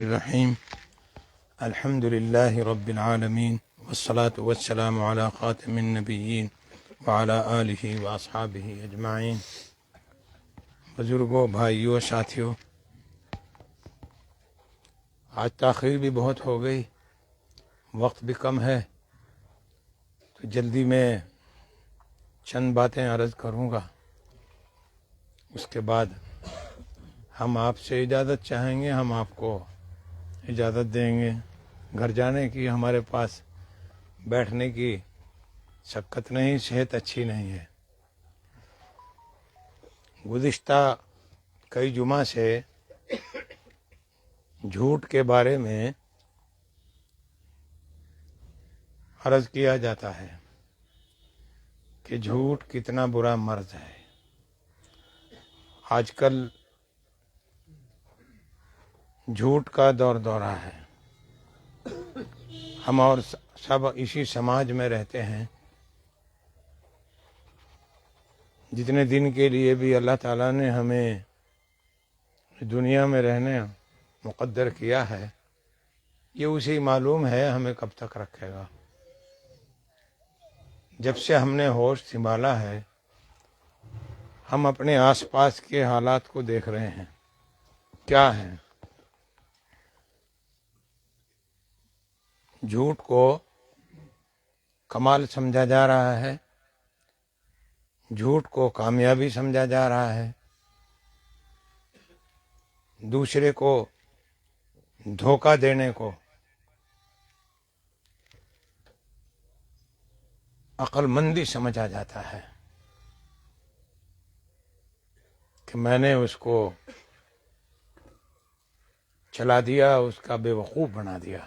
الرحیم الحمد للہ رب العالمین والصلاة والسلام علی خاتم النبیین وعلی آلہ واصحابہ اجمعین۔ بزرگوں، بھائیوں، ساتھیوں، آج تاخیر بھی بہت ہو گئی، وقت بھی کم ہے، تو جلدی میں چند باتیں عرض کروں گا، اس کے بعد ہم آپ سے اجازت چاہیں گے، ہم آپ کو اجازت دیں گے گھر جانے کی۔ ہمارے پاس بیٹھنے کی شقت نہیں، صحت اچھی نہیں ہے۔ گزشتہ کئی جمعہ سے جھوٹ کے بارے میں عرض کیا جاتا ہے کہ جھوٹ کتنا برا مرض ہے۔ آج کل جھوٹ کا دور دورہ ہے، ہم اور سب اسی سماج میں رہتے ہیں۔ جتنے دن کے لیے بھی اللہ تعالیٰ نے ہمیں دنیا میں رہنے مقدر کیا ہے، یہ اسی معلوم ہے ہمیں کب تک رکھے گا۔ جب سے ہم نے ہوش سنبھالا ہے، ہم اپنے آس پاس کے حالات کو دیکھ رہے ہیں، کیا ہیں۔ جھوٹ کو کمال سمجھا جا رہا ہے، جھوٹ کو کامیابی سمجھا جا رہا ہے، دوسرے کو دھوکہ دینے کو عقل مندی سمجھا جاتا ہے کہ میں نے اس کو چلا دیا، اس کا بے وقوف بنا دیا،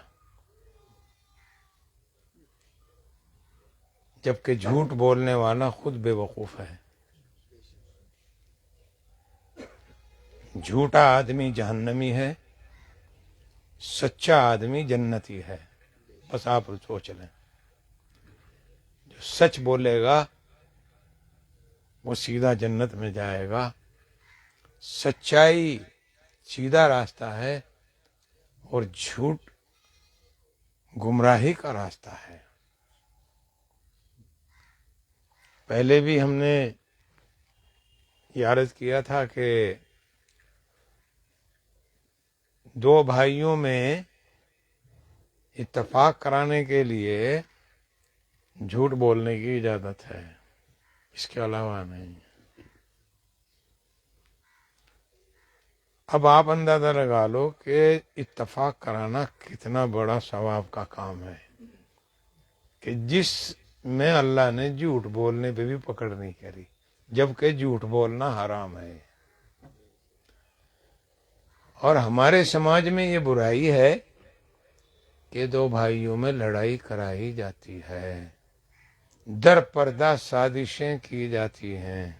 جبکہ جھوٹ بولنے والا خود بے وقوف ہے۔ جھوٹا آدمی جہنمی ہے، سچا آدمی جنتی ہے۔ بس آپ سوچ لیں، جو سچ بولے گا وہ سیدھا جنت میں جائے گا۔ سچائی سیدھا راستہ ہے اور جھوٹ گمراہی کا راستہ ہے۔ پہلے بھی ہم نے یہ عرض کیا تھا کہ دو بھائیوں میں اتفاق کرانے کے لیے جھوٹ بولنے کی اجازت ہے، اس کے علاوہ نہیں۔ اب آپ اندازہ لگا لو کہ اتفاق کرانا کتنا بڑا ثواب کا کام ہے، کہ جس میں اللہ نے جھوٹ بولنے پہ بھی پکڑ نہیں کری، جبکہ جھوٹ بولنا حرام ہے۔ اور ہمارے سماج میں یہ برائی ہے کہ دو بھائیوں میں لڑائی کرائی جاتی ہے، در پردہ سازشیں کی جاتی ہیں،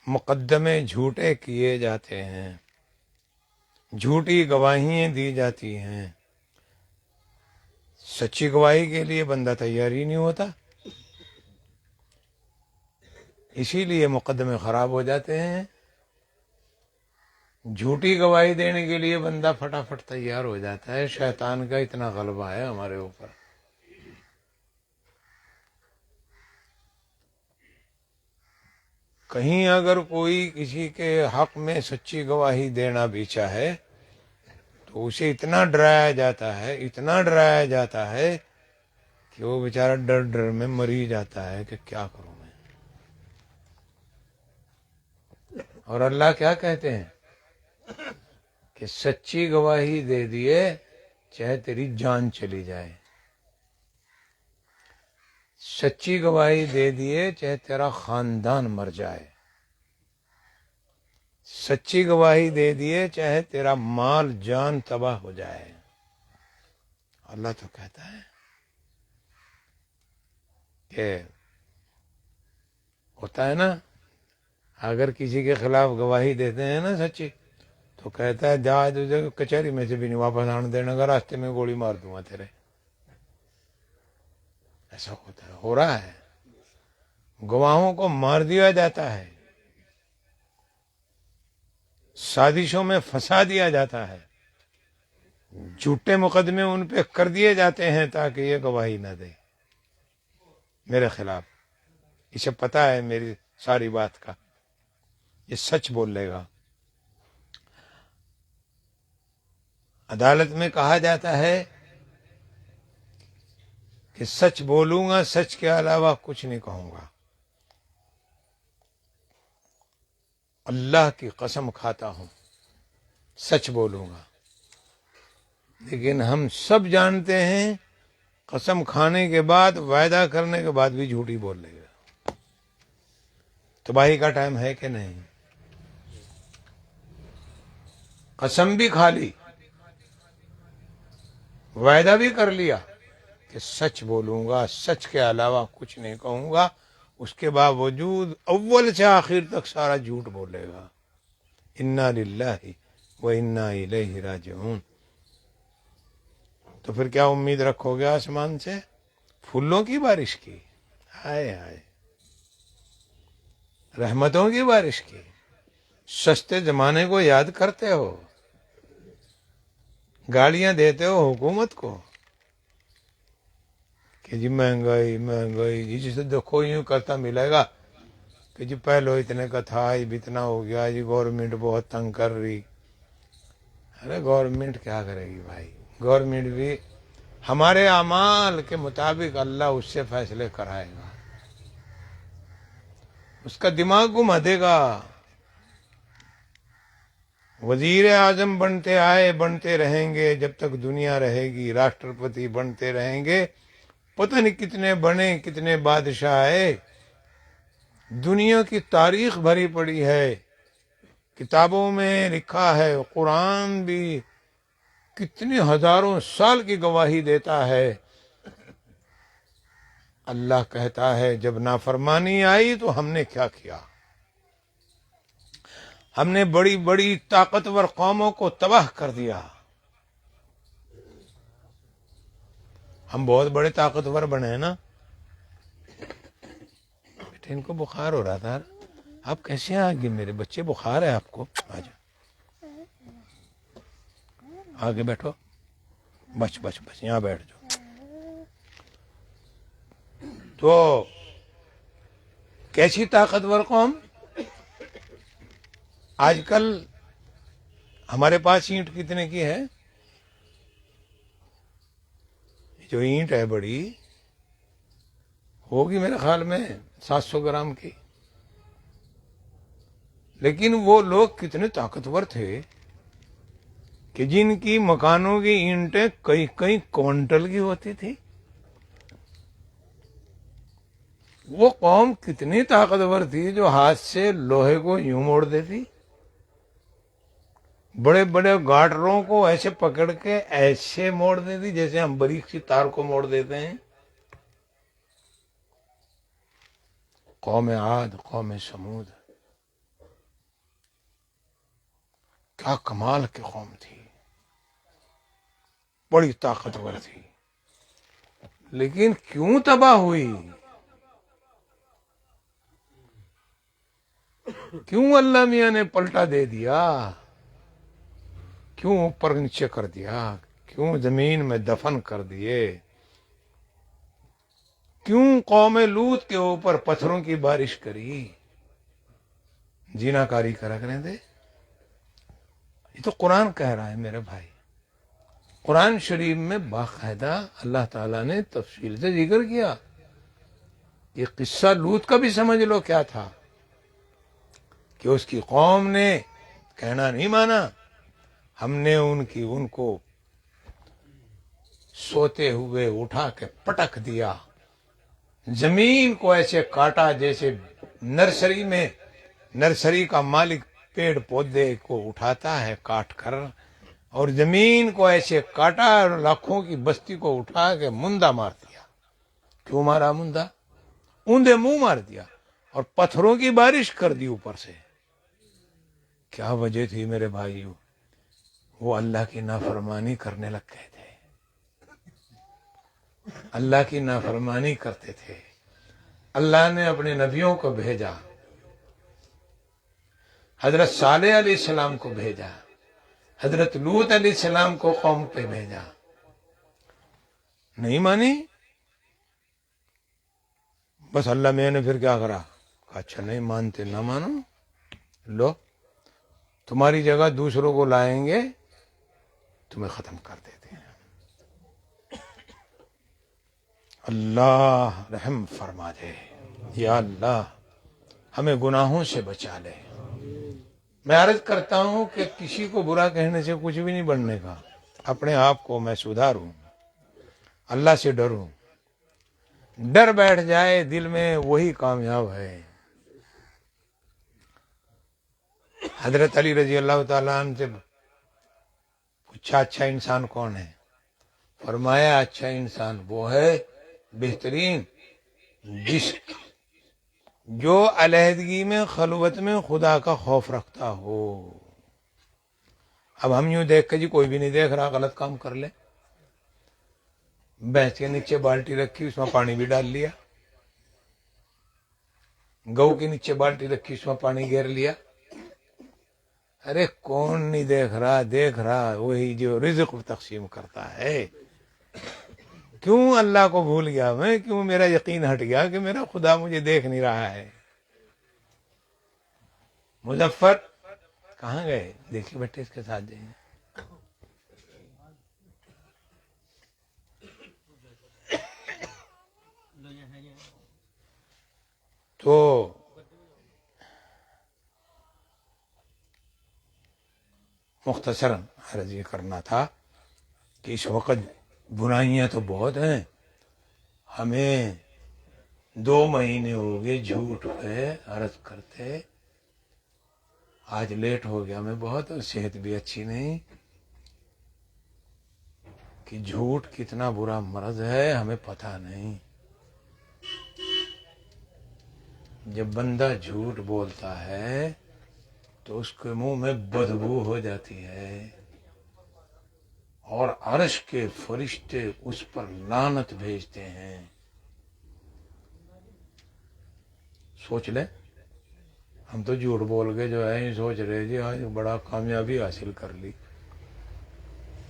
مقدمے جھوٹے کیے جاتے ہیں، جھوٹی گواہیاں دی جاتی ہیں۔ سچی گواہی کے لیے بندہ تیار ہی نہیں ہوتا، اسی لیے مقدمے خراب ہو جاتے ہیں۔ جھوٹی گواہی دینے کے لیے بندہ فٹافٹ تیار ہو جاتا ہے۔ شیطان کا اتنا غلبہ ہے ہمارے اوپر۔ کہیں اگر کوئی کسی کے حق میں سچی گواہی دینا بھی چاہے تو اسے اتنا ڈرایا جاتا ہے، اتنا ڈرایا جاتا ہے کہ وہ بیچارہ ڈر ڈر میں مری جاتا ہے کہ کیا کروں میں۔ اور اللہ کیا کہتے ہیں کہ سچی گواہی دے دیے چاہے تیری جان چلی جائے، سچی گواہی دے دیے چاہے تیرا خاندان مر جائے، سچی گواہی دے دیے چاہے تیرا مال جان تباہ ہو جائے۔ اللہ تو کہتا ہے کہ ہوتا ہے نا، اگر کسی کے خلاف گواہی دیتے ہیں نا سچی، تو کہتا ہے جا تجھے کچہری میں سے بھی نہیں واپس آنے دینا گا، راستے میں گولی مار دوں گا تیرے۔ ایسا ہوتا ہے، ہو رہا ہے، گواہوں کو مار دیا جاتا ہے۔ سازشوں میں پھنسا دیا جاتا ہے، جھوٹے مقدمے ان پہ کر دیے جاتے ہیں تاکہ یہ گواہی نہ دے میرے خلاف. اسے پتا ہے میری ساری بات کا، یہ سچ بول لے گا. عدالت میں کہا جاتا ہے کہ سچ بولوں گا، سچ کے علاوہ کچھ نہیں کہوں گا. اللہ کی قسم کھاتا ہوں سچ بولوں گا. لیکن ہم سب جانتے ہیں قسم کھانے کے بعد، وعدہ کرنے کے بعد بھی جھوٹی بول لے گا. تباہی کا ٹائم ہے کہ نہیں؟ قسم بھی کھا لی، وعدہ بھی کر لیا کہ سچ بولوں گا، سچ کے علاوہ کچھ نہیں کہوں گا، اس کے باوجود اول سے آخر تک سارا جھوٹ بولے گا. انا للہ و انا الیہ راجعون. تو پھر کیا امید رکھو گے آسمان سے؟ پھولوں کی بارش کی؟ ہائے ہائے، رحمتوں کی بارش کی؟ سستے زمانے کو یاد کرتے ہو، گالیاں دیتے ہو حکومت کو کہ جی مہنگائی مہنگائی، جی جسے دیکھو یوں کرتا ملے گا کہ جی پہلو اتنے کا تھا اب اتنا ہو گیا، جی گورنمنٹ بہت تنگ کر رہی. ارے گورنمنٹ کیا کرے گی بھائی؟ گورنمنٹ بھی ہمارے اعمال کے مطابق اللہ اس سے فیصلے کرائے گا، اس کا دماغ گھما دے گا. وزیر اعظم بنتے آئے بنتے رہیں گے جب تک دنیا رہے گی، راشٹرپتی بنتے رہیں گے، پتہ نہیں کتنے بنے کتنے بادشاہ آئے. دنیا کی تاریخ بھری پڑی ہے، کتابوں میں لکھا ہے، قرآن بھی کتنے ہزاروں سال کی گواہی دیتا ہے. اللہ کہتا ہے جب نافرمانی آئی تو ہم نے کیا کیا؟ ہم نے بڑی بڑی طاقتور قوموں کو تباہ کر دیا. ہم بہت بڑے طاقتور بنے ہیں نا. بیٹے ان کو بخار ہو رہا تھا، آپ کیسے آگے؟ میرے بچے بخار ہے آپ کو؟ آجا آگے بیٹھو، بس بس بس یہاں بیٹھ جاؤ. تو کیسی طاقتور قوم؟ آج کل ہمارے پاس اینٹ کتنے کی ہے؟ جو اینٹ ہے بڑی ہوگی میرے خیال میں 700 گرام کی. لیکن وہ لوگ کتنے طاقتور تھے کہ جن کی مکانوں کی اینٹیں کئی کئی کوئنٹل کی ہوتی تھی. وہ قوم کتنی طاقتور تھی جو ہاتھ سے لوہے کو یوں موڑ دیتی، بڑے بڑے گاٹروں کو ایسے پکڑ کے ایسے موڑ دیتی جیسے ہم باریک سی تار کو موڑ دیتے ہیں. قوم عاد، قوم سمود، کیا کمال کی قوم تھی، بڑی طاقتور تھی. لیکن کیوں تباہ ہوئی؟ کیوں اللہ میاں نے پلٹا دے دیا؟ کیوں اوپر نیچے کر دیا؟ کیوں زمین میں دفن کر دیے؟ کیوں قوم لوط کے اوپر پتھروں کی بارش کری؟ زنا کاری کرنے دے. یہ تو قرآن کہہ رہا ہے میرے بھائی. قرآن شریف میں باقاعدہ اللہ تعالیٰ نے تفصیل سے ذکر کیا. یہ قصہ لوط کا بھی سمجھ لو کیا تھا کہ اس کی قوم نے کہنا نہیں مانا، ہم نے ان کو سوتے ہوئے اٹھا کے پٹک دیا، زمین کو ایسے کاٹا جیسے نرسری کا مالک پیڑ پودے کو اٹھاتا ہے کاٹ کر، اور زمین کو ایسے کاٹا اور لاکھوں کی بستی کو اٹھا کے مندہ مار دیا. کیوں مارا مندہ؟ اوندے منہ مار دیا اور پتھروں کی بارش کر دی اوپر سے. کیا وجہ تھی میرے بھائیو؟ وہ اللہ کی نافرمانی کرنے لگ گئے تھے، اللہ کی نافرمانی کرتے تھے. اللہ نے اپنے نبیوں کو بھیجا، حضرت صالح علیہ السلام کو بھیجا، حضرت لوط علیہ السلام کو قوم پہ بھیجا، نہیں مانی. بس اللہ میں نے پھر کیا کرا، کہا اچھا نہیں مانتے نہ مانو، لو تمہاری جگہ دوسروں کو لائیں گے، تمہیں ختم کر دیتے ہیں. اللہ رحم فرما دے، یا اللہ ہمیں گناہوں سے بچا لے. میں عرض کرتا ہوں کہ کسی کو برا کہنے سے کچھ بھی نہیں بننے کا، اپنے آپ کو میں سدھاروں، اللہ سے ڈروں. ڈر بیٹھ جائے دل میں وہی کامیاب ہے. حضرت علی رضی اللہ تعالیٰ عنہ سے پوچھا اچھا انسان کون ہے؟ فرمایا اچھا انسان وہ ہے بہترین جو علیحدگی میں خلوت میں خدا کا خوف رکھتا ہو. اب ہم یوں دیکھ کے جی کوئی بھی نہیں دیکھ رہا غلط کام کر لے، بھینس کے نیچے بالٹی رکھی اس میں پانی بھی ڈال لیا، گو کے نیچے بالٹی رکھی اس میں پانی گیر لیا. ارے کون نہیں دیکھ رہا، دیکھ رہا وہی جو رزق تقسیم کرتا ہے. کیوں اللہ کو بھول گیا میں، کیوں میرا یقین ہٹ گیا کہ میرا خدا مجھے دیکھ نہیں رہا ہے. مظفر کہاں گئے؟ دیکھیے بیٹے اس کے ساتھ جائیں. تو مختصراً عرض یہ کرنا تھا کہ اس وقت برائیاں تو بہت ہیں. ہمیں 2 مہینے ہو گئے جھوٹ پہ عرض کرتے، آج لیٹ ہو گیا میں بہت، اور صحت بھی اچھی نہیں. کہ جھوٹ کتنا برا مرض ہے ہمیں پتہ نہیں. جب بندہ جھوٹ بولتا ہے تو اس کے منہ میں بدبو ہو جاتی ہے، اور عرش کے فرشتے اس پر لعنت بھیجتے ہیں. سوچ لیں، ہم تو جھوٹ بول کے جو ہے یہ سوچ رہے جی آج بڑا کامیابی حاصل کر لی،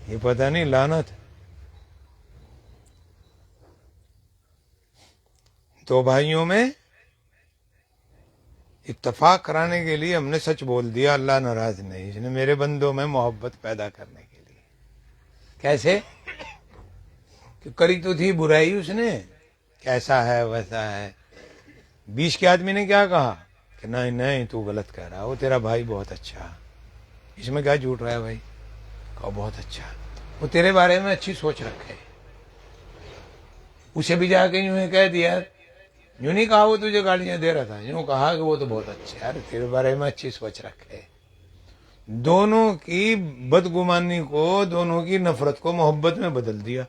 یہ پتہ نہیں لعنت. 2 بھائیوں میں اتفاق کرانے کے لیے ہم نے سچ بول دیا، اللہ ناراض نہیں، اس نے میرے بندوں میں محبت پیدا کرنے کے لیے. کیسے؟ کہ کری تو تھی برائی اس نے، کیسا ہے ویسا ہے. 20 کے آدمی نے کیا کہا کہ نہیں نہیں تو غلط کہہ رہا، وہ تیرا بھائی بہت اچھا، اس میں کیا جھوٹ رہا ہے بھائی. کہا بہت اچھا، وہ تیرے بارے میں اچھی سوچ رکھے. اسے بھی جا کے یوں ہی کہہ دیا، یوں نہیں کہا وہ تجھے گالیاں دے رہا تھا، یوں کہا کہ وہ تو بہت اچھا ہے، تیرے بارے میں اچھی سوچ رکھے. دونوں کی بدگمانی کو، دونوں کی نفرت کو محبت میں بدل دیا.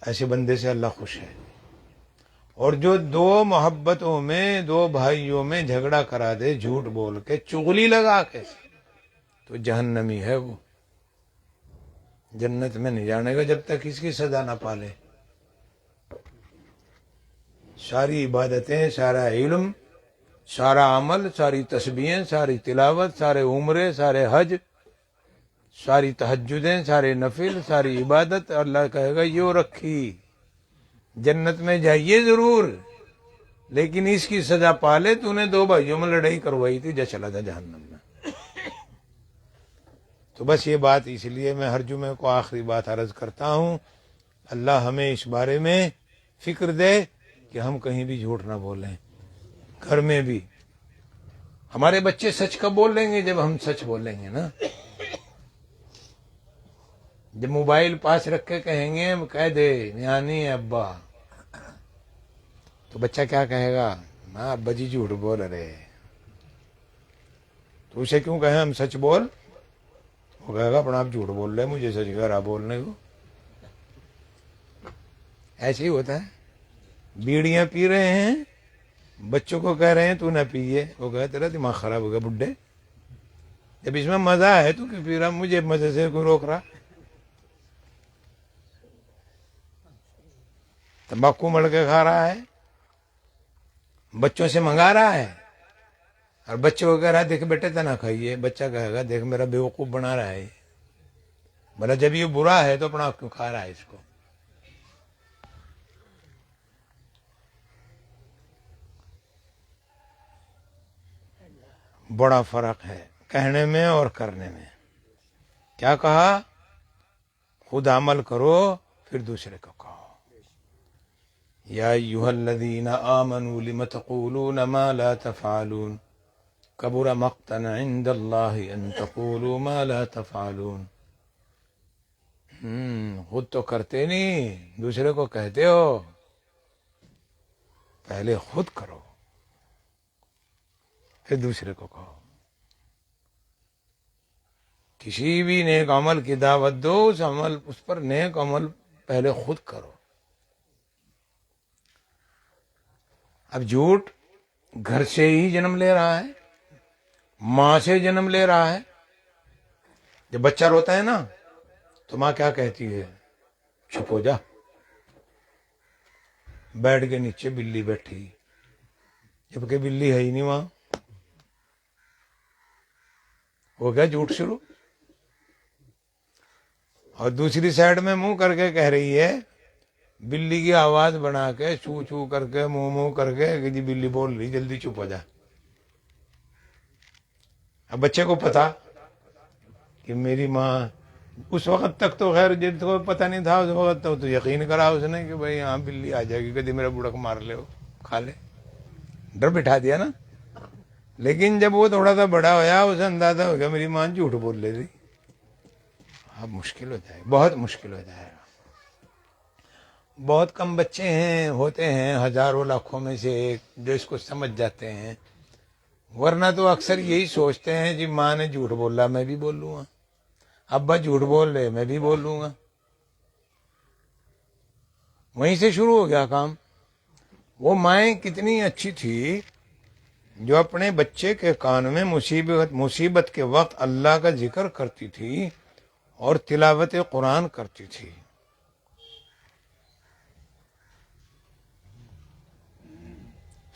ایسے بندے سے اللہ خوش ہے. اور جو 2 محبتوں میں 2 بھائیوں میں جھگڑا کرا دے جھوٹ بول کے چغلی لگا کے، تو جہنمی ہے، وہ جنت میں نہیں جانے گا جب تک اس کی سزا نہ پالے. ساری عبادتیں، سارا علم، سارا عمل، ساری تسبیحیں، ساری تلاوت، سارے عمرے، سارے حج، ساری تہجدیں، سارے نفل، ساری عبادت، اللہ کہے گا یوں رکھی، جنت میں جائیے ضرور، لیکن اس کی سزا پالے، تو نے 2 بھائیوں میں لڑائی کروائی تھی، جا چلا تھا جہنم میں. تو بس یہ بات اس لیے میں ہر جمعے کو آخری بات عرض کرتا ہوں، اللہ ہمیں اس بارے میں فکر دے کہ ہم کہیں بھی جھوٹ نہ بولیں. گھر میں بھی ہمارے بچے سچ کب بول لیں گے؟ جب ہم سچ بولیں گے نا. جب موبائل پاس رکھ کے کہیں گے کہہ دے یعنی ابا، تو بچہ کیا کہے گا؟ ہاں ابا جی جھوٹ بول رہے. تو اسے کیوں کہیں ہم سچ بول؟ وہ کہے گا اپنا آپ جھوٹ بول رہے، مجھے سچ کہہ رہا بولنے کو. ایسے ہی ہوتا ہے. بیڑیاں پی رہے ہیں، بچوں کو کہہ رہے ہیں تو نہ پیے، وہ کہے تیرا دماغ خراب ہو گیا بڈھے، جب اس میں مزہ ہے تو کیوں پی رہا؟ مجھے مزے سے کوئی روک رہا؟ تمباکو مل کے کھا رہا ہے، بچوں سے منگا رہا ہے، اور بچے کو کہہ رہا ہے دیکھ بیٹے نہ کھائیے، بچہ کہے گا دیکھ میرا بیوقوف بنا رہا ہے، بولا جب یہ برا ہے تو اپنا کیوں کھا رہا ہے اس کو؟ بڑا فرق ہے کہنے میں اور کرنے میں۔ کیا کہا؟ خود عمل کرو پھر دوسرے کو کہو۔ یا ایھا الذین آمنوا لم تقولون ما لا تفعلون کبر مقتا عند اللہ ان تقولوا ما لا تفعلون۔ خود تو کرتے نہیں، دوسرے کو کہتے ہو، پہلے خود کرو پھر دوسرے کو کہو۔ کسی بھی نیک عمل کی دعوت دو، اس پر نیک عمل پہلے خود کرو۔ اب جھوٹ گھر سے ہی جنم لے رہا ہے، ماں سے جنم لے رہا ہے۔ جب بچہ روتا ہے نا تو ماں کیا کہتی ہے؟ چھپ ہو جا۔ بیڈ کے نیچے بلی بیٹھی، جبکہ بلی ہے ہی نہیں وہاں، ہو گیا جھوٹ شروع۔ اور دوسری سائڈ میں منہ کر کے کہہ رہی ہے، بلی کی آواز بنا کے چو چو کر کے منہ کر کے کہ جی بلی بول رہی جلدی چپ ہو جا۔ اب بچے کو پتا کہ میری ماں، اس وقت تک تو خیر جن کو پتہ نہیں تھا، اس وقت تک تو یقین کرا اس نے کہ بھائی ہاں بلی آ جائے گی، کدی میرا بڑک مار لے ہو کھا لے، ڈر بٹھا دیا نا۔ لیکن جب وہ تھوڑا سا بڑا ہویا اسے اندازہ ہو گیا میری ماں جھوٹ بول لے رہی، اب مشکل ہو جائے گا، بہت مشکل ہو جائے گا۔ بہت کم بچے ہوتے ہیں ہزاروں لاکھوں میں سے ایک جو اس کو سمجھ جاتے ہیں، ورنہ تو اکثر یہی سوچتے ہیں جی ماں نے جھوٹ بولا میں بھی بول لوں گا، ابا جھوٹ بول رہے میں بھی بول لوں گا۔ وہیں سے شروع ہو گیا کام۔ وہ مائیں کتنی اچھی تھی جو اپنے بچے کے کان میں مصیبت کے وقت اللہ کا ذکر کرتی تھی اور تلاوت قرآن کرتی تھی۔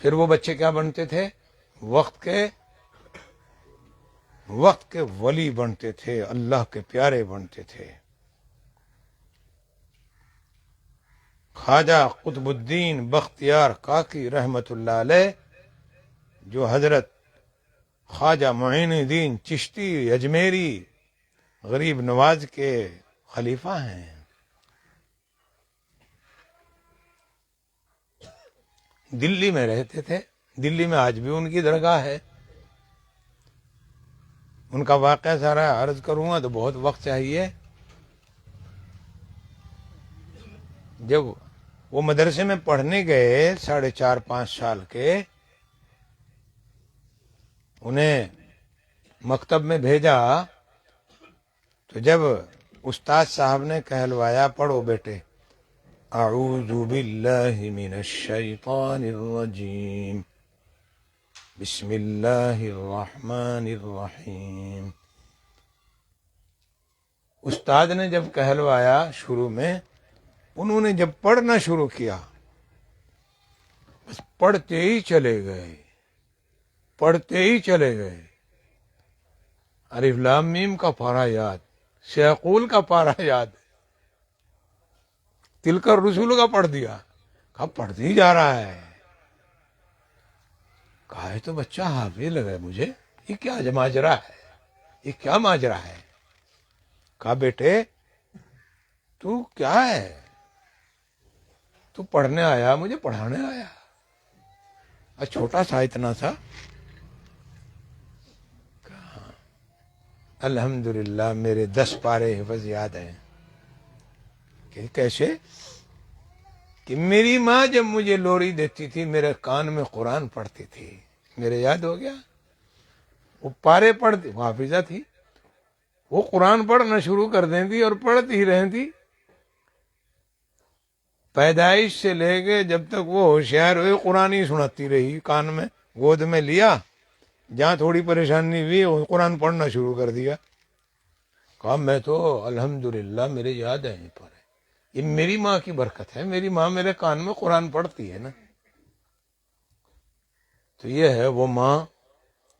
پھر وہ بچے کیا بنتے تھے؟ وقت کے ولی بنتے تھے، اللہ کے پیارے بنتے تھے۔ خواجہ قطب الدین بختیار کاکی رحمت اللہ علیہ، جو حضرت خواجہ معین الدین چشتی اجمیری غریب نواز کے خلیفہ ہیں، دلی میں رہتے تھے۔ دلی میں آج بھی ان کی درگاہ ہے۔ ان کا واقعہ سارا عرض کروں گا تو بہت وقت چاہیے۔ جب وہ مدرسے میں پڑھنے گئے 4.5-5 سال کے، انہیں مکتب میں بھیجا تو جب استاد صاحب نے کہلوایا پڑھو بیٹے، اعوذ باللہ من الشیطان الرجیم بسم اللہ الرحمن الرحیم، استاد نے جب کہلوایا شروع میں، انہوں نے جب پڑھنا شروع کیا بس پڑھتے ہی چلے گئے، پڑھتے ہی چلے گئے۔ الف لام میم کا پارہ یاد، سیقول کا پارہ یاد، تلک الرسول کا پڑھ دیا، کہا پڑھتے ہی جا رہا ہے، کہا ہے تو بچہ حافظ لگا مجھے، یہ کیا ماجرا ہے، یہ کیا ماجرا ہے؟ کہا بیٹے تو کیا ہے، تو پڑھنے آیا مجھے پڑھانے آیا؟ چھوٹا سا اتنا سا۔ الحمدللہ میرے 10 پارے حفظ یاد ہیں۔ کہ کیسے؟ کہ میری ماں جب مجھے لوری دیتی تھی میرے کان میں قرآن پڑھتی تھی، میرے یاد ہو گیا۔ وہ پارے پڑھتی، وہ حافظہ تھی، وہ قرآن پڑھنا شروع کر دیں تھی اور پڑھتی ہی رہیں تھی، پیدائش سے لے کے جب تک وہ ہوشیار ہوئے قرآن ہی سناتی رہی، کان میں گود میں لیا، جہاں تھوڑی پریشانی ہوئی قرآن پڑھنا شروع کر دیا۔ کہا میں تو الحمدللہ میرے یاد ہے یہ پڑھے، یہ میری ماں کی برکت ہے، میری ماں میرے کان میں قرآن پڑھتی ہے نا۔ تو یہ ہے وہ ماں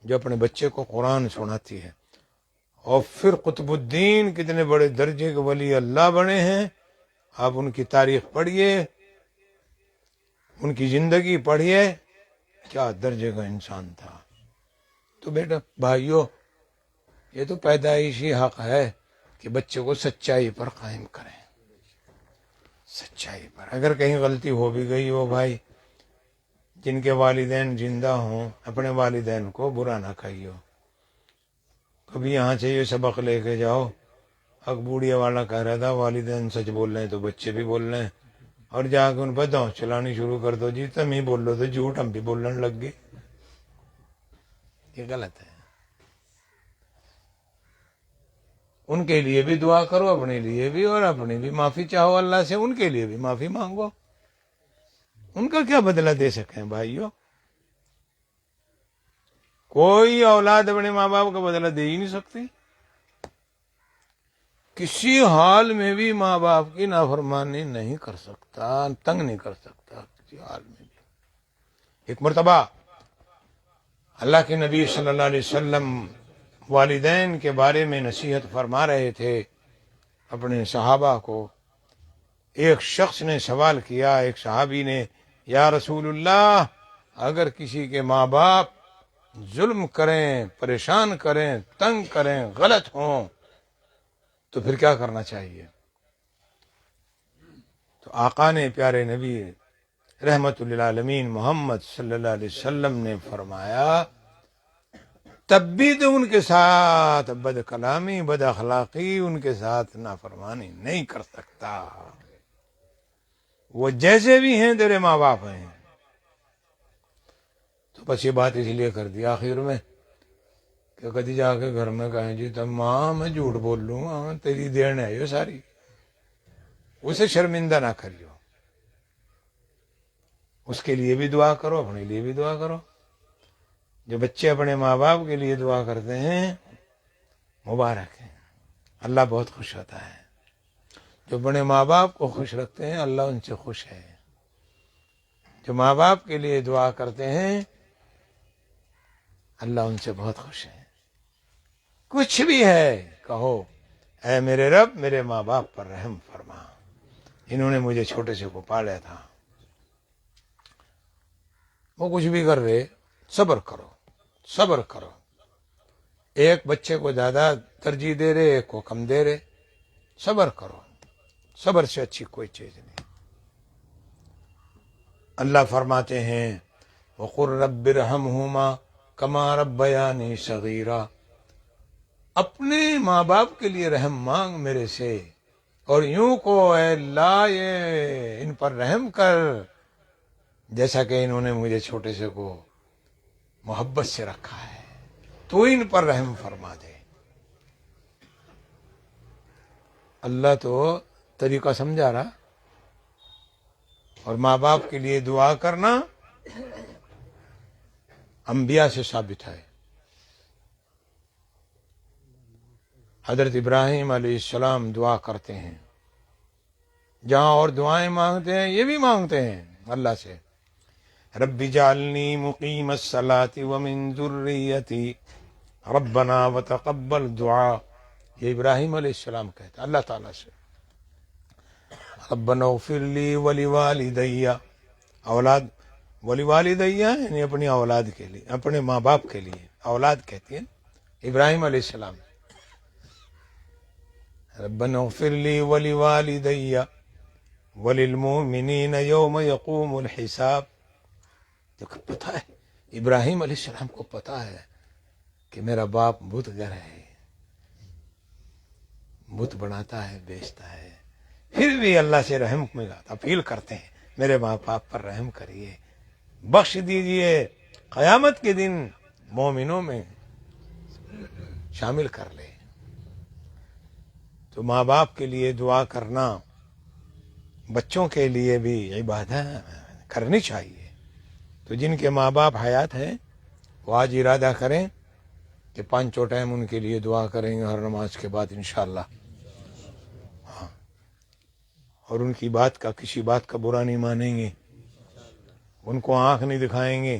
جو اپنے بچے کو قرآن سناتی ہے. اور پھر قطب الدین کتنے بڑے درجے کے ولی اللہ بنے ہیں. آپ ان کی تاریخ پڑھیے، ان کی زندگی پڑھیے، کیا درجے کا انسان تھا. تو بیٹا بھائیو، یہ تو پیدائشی حق ہے کہ بچے کو سچائی پر قائم کریں. سچائی پر اگر کہیں غلطی ہو بھی گئی ہو بھائی، جن کے والدین زندہ ہوں اپنے والدین کو برا نہ کہیو. کبھی یہاں سے یہ سبق لے کے جاؤ. اکبوڑیا والا کہہ رہا تھا والدین سچ بول رہے ہیں تو بچے بھی بول رہے ہیں، اور جا کے ان پر داؤں چلانی شروع کر دو. جی تم ہی بول رہے تو جھوٹ ہم بھی بولنے لگ گئے. یہ غلط ہے. ان کے لیے بھی دعا کرو، اپنے لیے بھی، اور اپنی بھی معافی چاہو اللہ سے، ان کے لیے بھی معافی مانگو. ان کا کیا بدلہ دے سکیں بھائیو؟ کوئی اولاد اپنے ماں باپ کا بدلہ دے ہی نہیں سکتی. کسی حال میں بھی ماں باپ کی نافرمانی نہیں کر سکتا، تنگ نہیں کر سکتا کسی حال میں بھی. ایک مرتبہ اللہ کے نبی صلی اللہ علیہ وسلم والدین کے بارے میں نصیحت فرما رہے تھے اپنے صحابہ کو. ایک شخص نے سوال کیا، ایک صحابی نے، یا رسول اللہ، اگر کسی کے ماں باپ ظلم کریں، پریشان کریں، تنگ کریں، غلط ہوں، تو پھر کیا کرنا چاہیے؟ تو آقا نے، پیارے نبی رحمت للعالمین محمد صلی اللہ علیہ وسلم نے فرمایا، تب بھی تو ان کے ساتھ بد کلامی، بد اخلاقی، ان کے ساتھ نافرمانی نہیں کر سکتا. وہ جیسے بھی ہیں تیرے ماں باپ ہیں. تو بس یہ بات اس لیے کر دی آخر میں کہ کدی جا کے گھر میں کہیں جی تم ماں میں جھوٹ بول لوں گا، تیری دین ہے یہ ساری. اسے شرمندہ نہ کریو. اس کے لیے بھی دعا کرو، اپنے لیے بھی دعا کرو. جو بچے اپنے ماں باپ کے لیے دعا کرتے ہیں مبارک ہیں، اللہ بہت خوش ہوتا ہے. جو اپنے ماں باپ کو خوش رکھتے ہیں اللہ ان سے خوش ہے. جو ماں باپ کے لیے دعا کرتے ہیں اللہ ان سے بہت خوش ہے. کچھ بھی ہے کہو، اے میرے رب میرے ماں باپ پر رحم فرما، انہوں نے مجھے چھوٹے سے کو پالا تھا. وہ کچھ بھی کر رہے، صبر کرو، صبر کرو. ایک بچے کو زیادہ ترجیح دے رہے، ایک کو کم دے رہے، صبر کرو. صبر سے اچھی کوئی چیز نہیں. اللہ فرماتے ہیں وَقُلْ رَبِّ ارْحَمْهُمَا كَمَا رَبَّيَانِي صَغِيرًا. اپنے ماں باپ کے لیے رحم مانگ میرے سے، اور یوں کو اے اللہ یہ ان پر رحم کر جیسا کہ انہوں نے مجھے چھوٹے سے کو محبت سے رکھا ہے، تو ان پر رحم فرما دے. اللہ تو طریقہ سمجھا رہا. اور ماں باپ کے لیے دعا کرنا انبیاء سے ثابت ہے. حضرت ابراہیم علیہ السلام دعا کرتے ہیں، جہاں اور دعائیں مانگتے ہیں یہ بھی مانگتے ہیں اللہ سے، رب اجعلنی مقیم الصلاۃ ومن ذریتی ربنا وتقبل دعا. یہ ابراہیم علیہ السلام کہتے ہیں اللہ تعالیٰ سے، ربنا اغفر لی ولوالدی، اولاد ولوالدی یعنی اپنی اولاد کے لیے، اپنے ماں باپ کے لیے اولاد کہتی ہیں ابراہیم علیہ السلام. ربنا اغفر لی ولوالدی وللمؤمنین یوم یقوم الحساب. دیکھو پتہ ہے ابراہیم علیہ السلام کو پتہ ہے کہ میرا باپ بت گر ہے، بت بناتا ہے، بیچتا ہے، پھر بھی اللہ سے رحم میں اپیل کرتے ہیں میرے ماں باپ پر رحم کریے، بخش دیجئے، قیامت کے دن مومنوں میں شامل کر لے. تو ماں باپ کے لیے دعا کرنا بچوں کے لیے بھی عبادت کرنی چاہیے. تو جن کے ماں باپ حیات ہیں وہ آج ارادہ کریں کہ 5 ٹائم ان کے لیے دعا کریں گے ہر نماز کے بعد انشاءاللہ. ہاں، اور ان کی بات کا، کسی بات کا برا نہیں مانیں گے، ان کو آنکھ نہیں دکھائیں گے،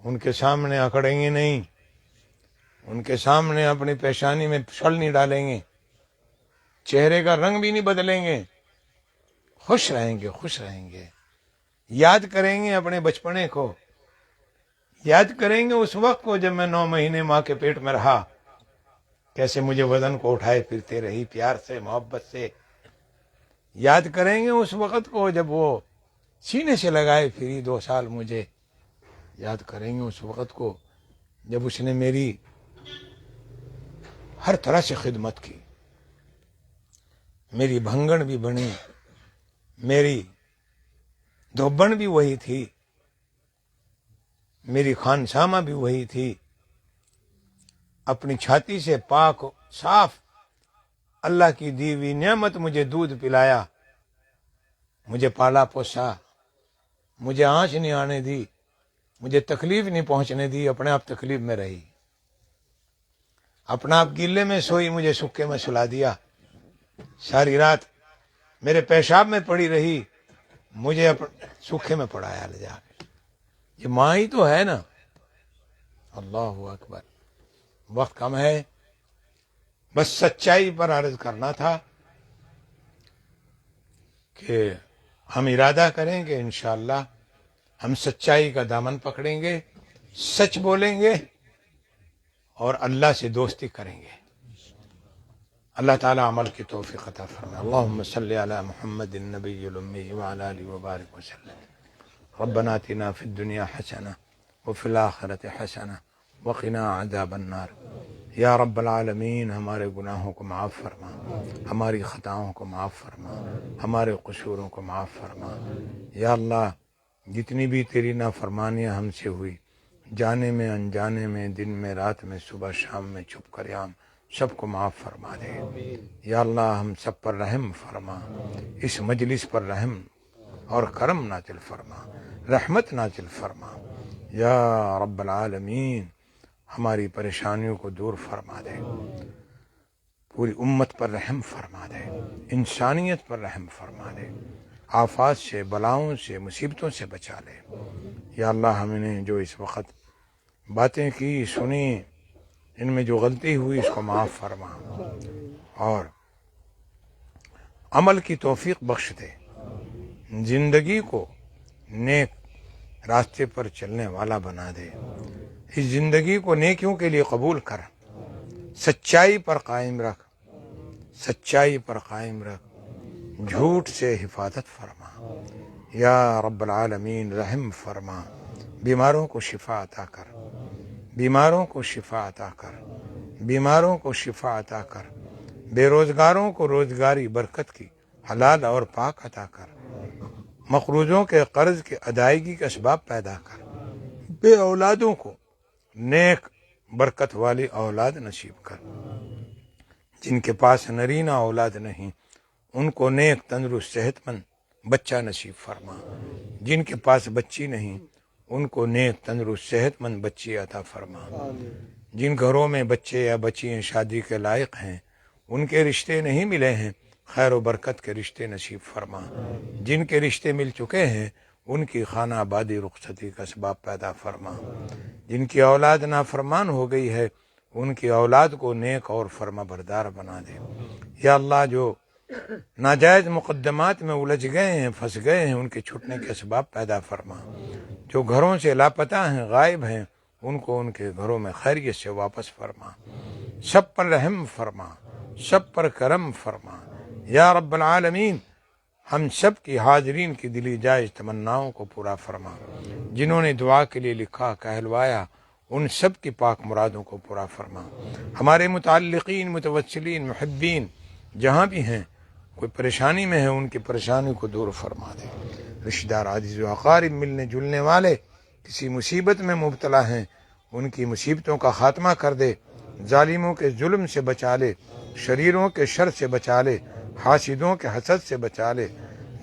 ان کے سامنے اکڑیں گے نہیں، ان کے سامنے اپنی پیشانی میں چھل نہیں ڈالیں گے، چہرے کا رنگ بھی نہیں بدلیں گے، خوش رہیں گے، خوش رہیں گے۔ یاد کریں گے اپنے بچپنے کو، یاد کریں گے اس وقت کو جب میں 9 مہینے ماں کے پیٹ میں رہا، کیسے مجھے وزن کو اٹھائے پھرتے رہی پیار سے، محبت سے۔ یاد کریں گے اس وقت کو جب وہ سینے سے لگائے پھری 2 سال مجھے۔ یاد کریں گے اس وقت کو جب اس نے میری ہر طرح سے خدمت کی، میری بھنگن بھی بنی، میری دھوبن بھی وہی تھی، میری خانسامہ بھی وہی تھی۔ اپنی چھاتی سے پاک صاف اللہ کی دی ہوئی نعمت مجھے دودھ پلایا، مجھے پالا پوسا، مجھے آنچ نہیں آنے دی، مجھے تکلیف نہیں پہنچنے دی، اپنے آپ تکلیف میں رہی، اپنا آپ گلے میں سوئی، مجھے سکے میں سلا دیا، ساری رات میرے پیشاب میں پڑی رہی، مجھے سکھے میں پڑایا لے جا کے۔ یہ ماں ہی تو ہے نا۔ اللہ اکبر۔ وقت کم ہے، بس سچائی پر عرض کرنا تھا کہ ہم ارادہ کریں گے انشاءاللہ ہم سچائی کا دامن پکڑیں گے، سچ بولیں گے اور اللہ سے دوستی کریں گے۔ اللہ تعالیٰ عمل کی توفیق عطا فرمائے۔ اللہم صلی علی محمد النبی الامی وعلی آلہ وبارک وسلم۔ ربنا آتنا فی الدنیا حسنہ وفی الآخرۃ حسنہ وقنا عذاب النار۔ یا رب العالمین، ہمارے گناہوں کو معاف فرما، ہماری خطاؤں کو معاف فرما، ہمارے قصوروں کو معاف فرما۔ یا اللہ، جتنی بھی تیری نافرمانیاں ہم سے ہوئی، جانے میں، انجانے میں، دن میں، رات میں، صبح شام میں، چھپ کر یام، سب کو معاف فرما دے۔ یا اللہ، ہم سب پر رحم فرما، اس مجلس پر رحم اور کرم نازل فرما، رحمت نازل فرما۔ یا رب العالمین، ہماری پریشانیوں کو دور فرما دے، پوری امت پر رحم فرما دے، انسانیت پر رحم فرما دے، آفات سے، بلاؤں سے، مصیبتوں سے بچا لے۔ یا اللہ، ہم نے جو اس وقت باتیں کی، سنی، ان میں جو غلطی ہوئی اس کو معاف فرما اور عمل کی توفیق بخش دے، زندگی کو نیک راستے پر چلنے والا بنا دے، اس زندگی کو نیکیوں کے لیے قبول کر، سچائی پر قائم رکھ، سچائی پر قائم رکھ، جھوٹ سے حفاظت فرما۔ یا رب العالمین، رحم فرما، بیماروں کو شفا عطا کر، بیماروں کو شفا عطا کر، بیماروں کو شفا عطا کر، بے روزگاروں کو روزگاری برکت کی حلال اور پاک عطا کر، مقروضوں کے قرض کی ادائیگی کے اسباب پیدا کر، بے اولادوں کو نیک برکت والی اولاد نصیب کر، جن کے پاس نرینہ اولاد نہیں ان کو نیک تندرست صحت مند بچہ نصیب فرما، جن کے پاس بچی نہیں ان کو نیک تندرست صحت مند بچی عطا فرما، جن گھروں میں بچے یا بچیاں شادی کے لائق ہیں ان کے رشتے نہیں ملے ہیں، خیر و برکت کے رشتے نصیب فرما، جن کے رشتے مل چکے ہیں ان کی خانہ آبادی رخصتی کا اسباب پیدا فرما، جن کی اولاد نافرمان ہو گئی ہے ان کی اولاد کو نیک اور فرما بردار بنا دے۔ یا اللہ، جو ناجائز مقدمات میں الجھ گئے ہیں، پھنس گئے ہیں، ان کے چھٹنے کے اسباب پیدا فرما، جو گھروں سے لاپتہ ہیں، غائب ہیں، ان کو ان کے گھروں میں خیریت سے واپس فرما، سب پر رحم فرما، سب پر کرم فرما۔ یا رب العالمین، ہم سب کی حاضرین کی دلی جائز تمناؤں کو پورا فرما، جنہوں نے دعا کے لیے لکھا کہلوایا ان سب کی پاک مرادوں کو پورا فرما۔ ہمارے متعلقین، متوسلین، محبین جہاں بھی ہیں، کوئی پریشانی میں ہے ان کی پریشانی کو دور فرما دے، رشتہ دار، عزیز و اقارب، ملنے جلنے والے کسی مصیبت میں مبتلا ہیں ان کی مصیبتوں کا خاتمہ کر دے، ظالموں کے ظلم سے بچا لے، شریروں کے شر سے بچا لے، حاسدوں کے حسد سے بچا لے،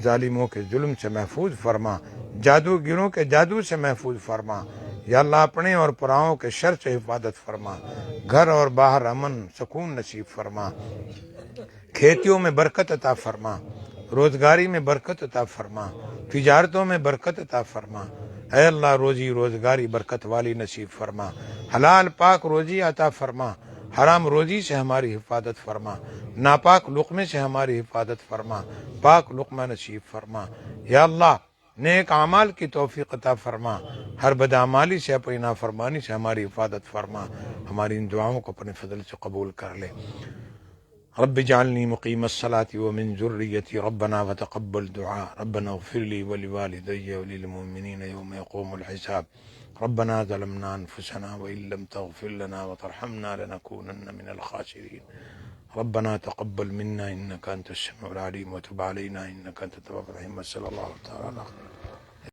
ظالموں کے ظلم سے محفوظ فرما، جادوگروں کے جادو سے محفوظ فرما۔ یا اللہ، اپنے اور پراؤں کے شر سے حفاظت فرما، گھر اور باہر امن سکون نصیب فرما، کھیتیوں میں برکت عطا فرما، روزگاری میں برکت عطا فرما، تجارتوں میں برکت عطا فرما، اے اللہ روزی روزگاری برکت والی نصیب فرما، حلال پاک روزی عطا فرما، حرام روزی سے ہماری حفاظت فرما، ناپاک لقمے سے ہماری حفاظت فرما، پاک لقمہ نصیب فرما یا اللہ، نیک اعمال کی توفیق عطا فرما، ہر بدعمالی سے اپنی نافرمانی سے ہماری حفاظت فرما، ہماری ان دعاؤں کو اپنے فضل سے قبول کر لے۔ رب اجعلني مقيم الصلاة ومن ذريتي ربنا وتقبل دعاء ربنا اغفر لي ولوالدي وللمؤمنين يوم يقوم الحساب ربنا ظلمنا أنفسنا وإن لم تغفر لنا وترحمنا لنكونن من الخاسرين ربنا تقبل منا إنك أنت السميع العليم وتب علينا إنك أنت التواب الرحيم. صلى الله تعالى على خير